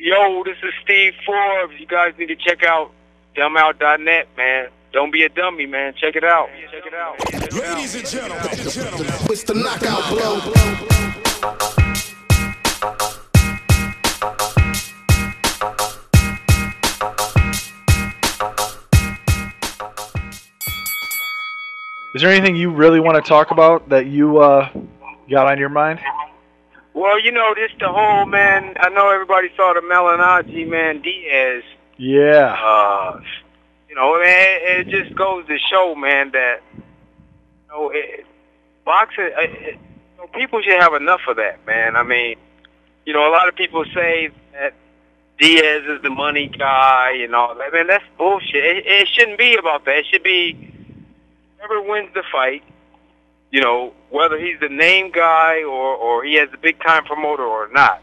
Yo, this is Steve Forbes. You guys need to check out dumbout.net, man. Don't be a dummy, man. Check it out. Check it out. Ladies and gentlemen, It's the knockout blow. Is there anything you really want to talk about that you got on your mind? Well, just the whole, man, I know everybody saw the Malignaggi, man, Diaz. Yeah. It just goes to show, man, that, boxing, people should have enough of that, man. I mean, a lot of people say that Diaz is the money guy and all that. Man, that's bullshit. It shouldn't be about that. It should be whoever wins the fight, whether he's the name guy or he has a big-time promoter or not,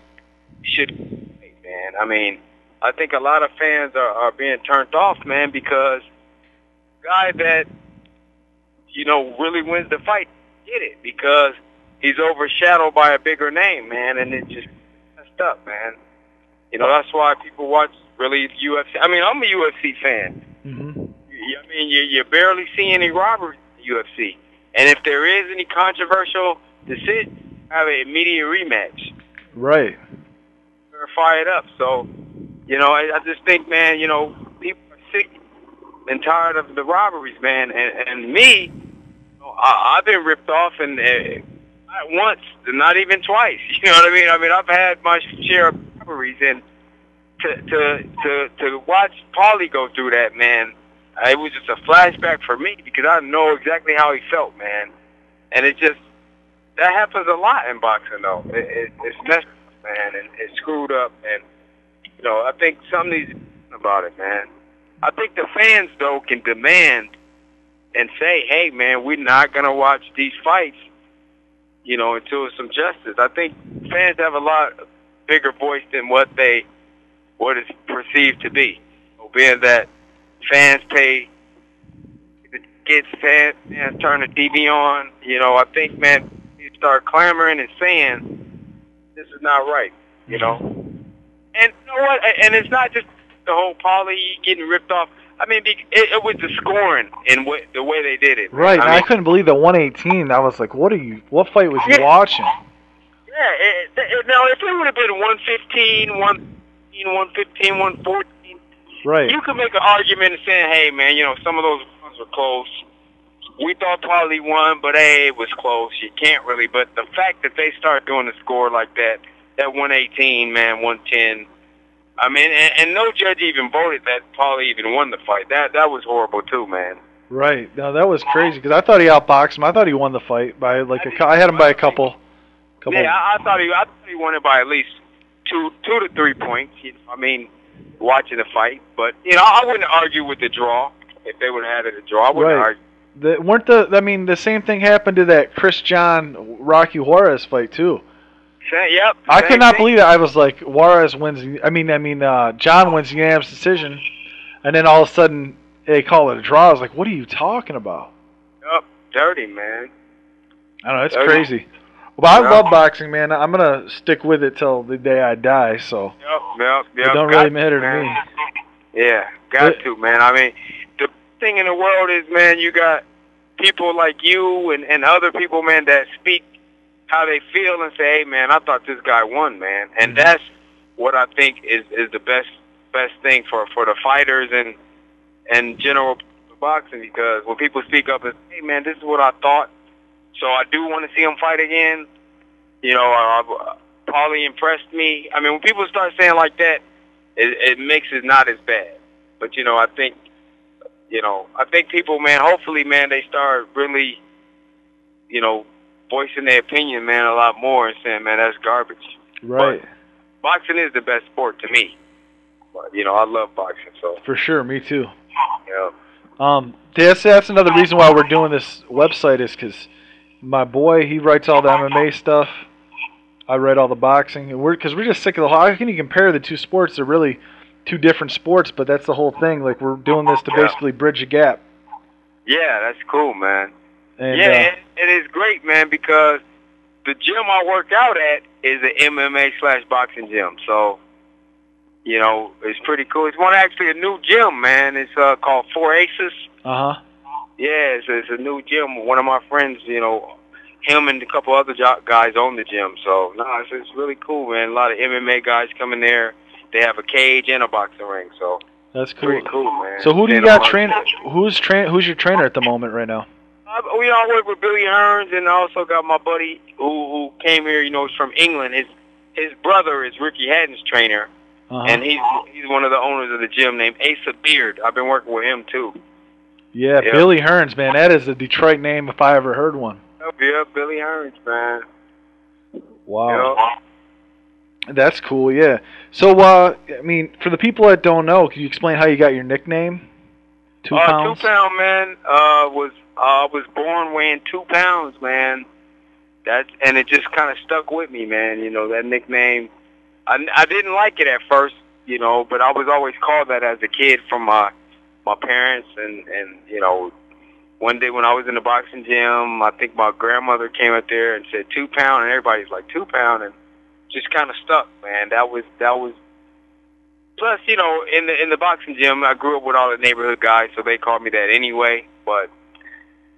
should, man. I mean, I think a lot of fans are being turned off, man, because the guy that, really wins the fight did it because he's overshadowed by a bigger name, man, and it just messed up, man. That's why people watch really UFC. I mean, I'm a UFC fan. Mm-hmm. I mean, you barely see any robberies in the UFC. And if there is any controversial decision, have an immediate rematch. Right. Fire it up. So, I just think, man, people are sick and tired of the robberies, man. And me, I've been ripped off, and not once, not even twice. You know what I mean? I mean, I've had my share of robberies, and to watch Paulie go through that, man, it was just a flashback for me because I know exactly how he felt, man. And that happens a lot in boxing, though. It's messed up, man, and it's screwed up. And, I think something needs to be done about it, man. I think the fans, though, can demand and say, hey, man, we're not going to watch these fights, until it's some justice. I think fans have a lot bigger voice than what is perceived to be. Being that fans pay the kids, fans turn the TV on. I think, man, you start clamoring and saying this is not right. And you know what? And it's not just the whole Paulie getting ripped off. I mean, it was the scoring and the way they did it. Right. I couldn't believe the 118. I was like, what fight was you watching? Yeah. Now, if it would have been 115, 115, 114. Right. You could make an argument and saying, hey, man, some of those ones were close. We thought Paulie won, but, hey, it was close. You can't really. But the fact that they start doing the score like that 118, man, 110, I mean, and no judge even voted that Paulie even won the fight. That was horrible, too, man. Right. No, that was crazy because I thought he outboxed him. I thought he won the fight by, I had him by a couple. Yeah, I thought he won it by at least two to 3 points. I mean, watching the fight, but I wouldn't argue with the draw if they would have had it a draw. I wouldn't argue. The same thing happened to that Chris John Rocky Juarez fight too. Yep. I could not believe that. I was like, Juarez wins. John wins the unanimous decision, and then all of a sudden they call it a draw. I was like, what are you talking about? Yep, dirty, man. I don't know. It's crazy. But I love boxing, man. I'm gonna stick with it till the day I die. So yep. It don't really matter to me. Yeah, got to, man. I mean, the thing in the world is, man, you got people like you and other people, man, that speak how they feel and say, hey, man, I thought this guy won, man. And that's what I think is the best thing for the fighters and general boxing, because when people speak up and say, hey, man, this is what I thought. So I do want to see him fight again. Paulie impressed me. I mean, when people start saying like that, it makes it not as bad. But I think people, man, hopefully, man, they start really, voicing their opinion, man, a lot more and saying, man, that's garbage. Right. But boxing is the best sport to me. But I love boxing, so. For sure, me too. Yeah. That's another reason why we're doing this website is because my boy, he writes all the MMA stuff. I write all the boxing. And we're just sick of the whole. How can you compare the two sports? They're really two different sports, but that's the whole thing. Like, we're doing this to basically bridge a gap. Yeah, that's cool, man. And, it is great, man, because the gym I work out at is an MMA/boxing gym. So, you know, it's pretty cool. It's actually a new gym, man. It's called Four Aces. Uh-huh. Yeah, it's a new gym. One of my friends, you know, him and a couple other guys own the gym. So, no, it's really cool, man. A lot of MMA guys come in there. They have a cage and a boxing ring, so that's cool. Pretty cool, man. So who do you got train? Who's your trainer at the moment right now? We all work with Billy Hearns, and I also got my buddy who came here. You know, he's from England. His brother is Ricky Hatton's trainer, and he's one of the owners of the gym named Asa Beard. I've been working with him too. Yeah, Billy Hearns, man. That is a Detroit name if I ever heard one. Yeah, Billy Hearns, man. Wow. You know? That's cool, yeah. So, I mean, for the people that don't know, can you explain how you got your nickname? 2 pounds? 2 pound, man. I was born weighing 2 pounds, man. And it just kind of stuck with me, man. You know, that nickname. I didn't like it at first, you know, but I was always called that as a kid from my parents, and you know, one day when I was in the boxing gym, I think my grandmother came up there and said 2 pound, and everybody's like 2 pound, and just kind of stuck, man. That was. Plus, you know, in the boxing gym, I grew up with all the neighborhood guys, so they called me that anyway. But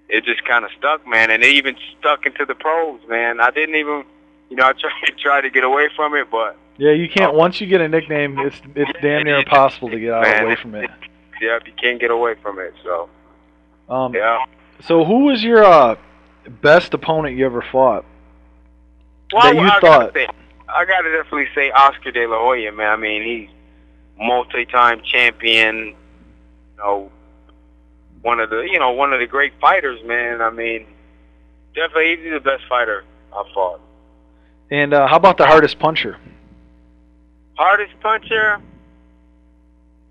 it just kind of stuck, man, and it even stuck into the pros, man. I didn't even, you know, I tried to get away from it, but yeah, you can't. Once you get a nickname, it's damn near impossible to get away from it. Yeah, you can't get away from it. So, yeah. So, who was your best opponent you ever fought? Well, that you thought? I gotta definitely say Oscar De La Hoya, man. I mean, he's multi-time champion. You know, one of the great fighters, man. I mean, definitely he's the best fighter I've fought. And how about the hardest puncher? Hardest puncher,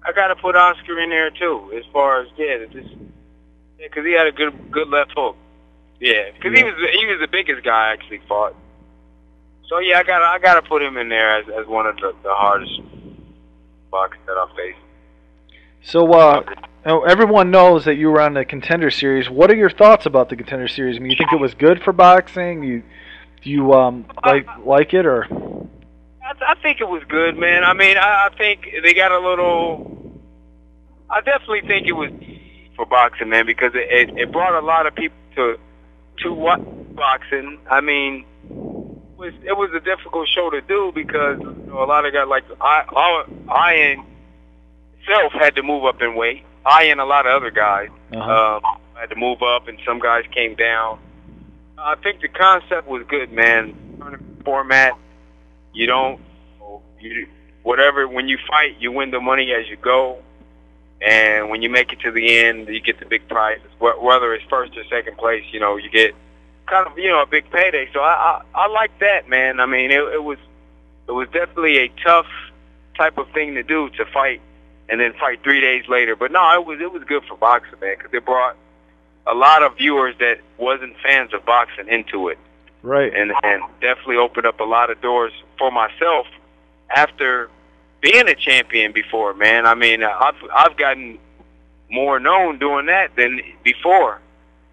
I gotta put Oscar in there too. As far as because he had a good left hook. Yeah, because he was the biggest guy I actually fought. So yeah, I gotta put him in there as one of the hardest boxers that I faced. So everyone knows that you were on the Contender Series. What are your thoughts about the Contender Series? I mean, you think it was good for boxing? Do you like it or? I think it was good, man. I mean, I think they got a little. I definitely think it was for boxing, man, because it brought a lot of people to what boxing. I mean, it was a difficult show to do because you know, a lot of guys like I itself had to move up in weight. I and a lot of other guys had to move up, and some guys came down. I think the concept was good, man. Format. When you fight, you win the money as you go. And when you make it to the end, you get the big prizes. Whether it's first or second place, you know, you get kind of, you know, a big payday. So I like that, man. I mean, it was definitely a tough type of thing to do, to fight and then fight 3 days later. But no, it was good for boxing, man, because it brought a lot of viewers that wasn't fans of boxing into it. Right. And definitely opened up a lot of doors for myself after being a champion before, man. I mean, I've gotten more known doing that than before,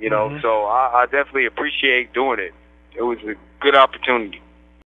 you know. So I definitely appreciate doing it. It was a good opportunity.